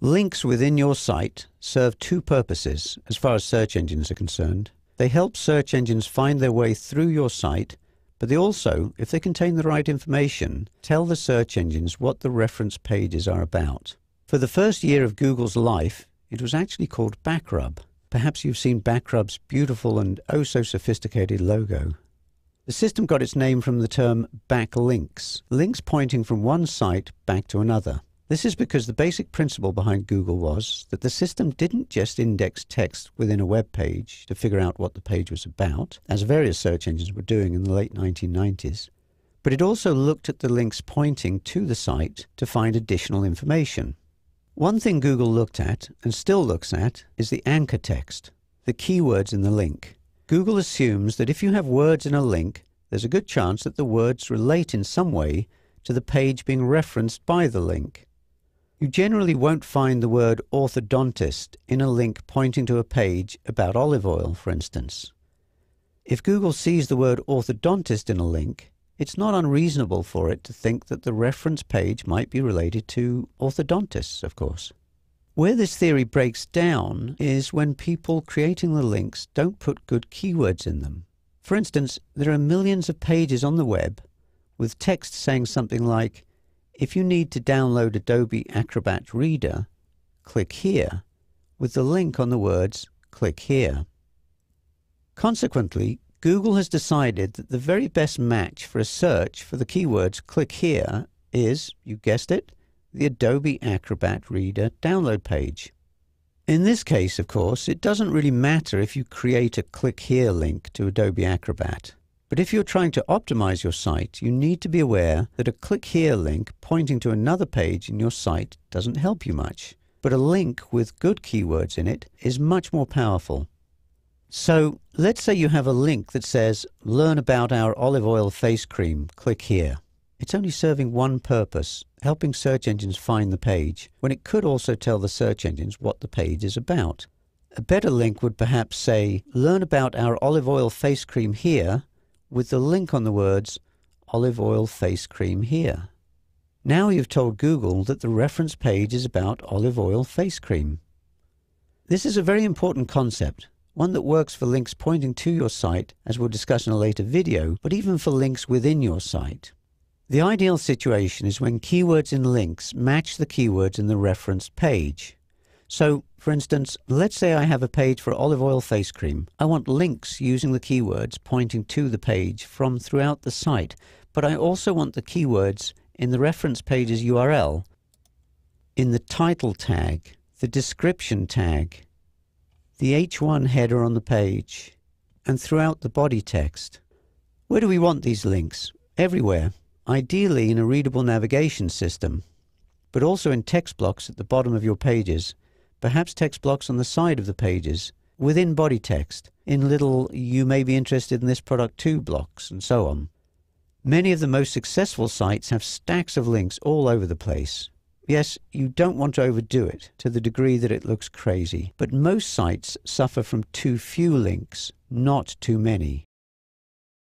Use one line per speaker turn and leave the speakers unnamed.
Links within your site serve two purposes as far as search engines are concerned. They help search engines find their way through your site, but they also, if they contain the right information, tell the search engines what the reference pages are about. For the first year of Google's life, it was actually called Backrub. Perhaps you've seen Backrub's beautiful and oh so sophisticated logo. The system got its name from the term backlinks, links pointing from one site back to another. This is because the basic principle behind Google was that the system didn't just index text within a web page to figure out what the page was about, as various search engines were doing in the late 1990s, but it also looked at the links pointing to the site to find additional information. One thing Google looked at, and still looks at, is the anchor text, the keywords in the link. Google assumes that if you have words in a link, there's a good chance that the words relate in some way to the page being referenced by the link. You generally won't find the word orthodontist in a link pointing to a page about olive oil, for instance. If Google sees the word orthodontist in a link, it's not unreasonable for it to think that the reference page might be related to orthodontists, of course. Where this theory breaks down is when people creating the links don't put good keywords in them. For instance, there are millions of pages on the web with text saying something like, if you need to download Adobe Acrobat Reader, click here, with the link on the words, click here. Consequently, Google has decided that the very best match for a search for the keywords click here is, you guessed it, the Adobe Acrobat Reader download page. In this case, of course, it doesn't really matter if you create a click here link to Adobe Acrobat. But if you're trying to optimize your site, you need to be aware that a click here link pointing to another page in your site doesn't help you much. But a link with good keywords in it is much more powerful. So let's say you have a link that says, learn about our olive oil face cream, click here. It's only serving one purpose, helping search engines find the page, when it could also tell the search engines what the page is about. A better link would perhaps say, learn about our olive oil face cream here, with the link on the words, olive oil face cream here. Now you've told Google that the reference page is about olive oil face cream. This is a very important concept, one that works for links pointing to your site, as we'll discuss in a later video, but even for links within your site. The ideal situation is when keywords in links match the keywords in the referenced page. So, for instance, let's say I have a page for olive oil face cream. I want links using the keywords pointing to the page from throughout the site, but I also want the keywords in the reference page's URL, in the title tag, the description tag, the H1 header on the page, and throughout the body text. Where do we want these links? Everywhere. Ideally in a readable navigation system, but also in text blocks at the bottom of your pages, perhaps text blocks on the side of the pages, within body text, in little "you may be interested in this product too" blocks, and so on. Many of the most successful sites have stacks of links all over the place. Yes, you don't want to overdo it to the degree that it looks crazy, but most sites suffer from too few links, not too many.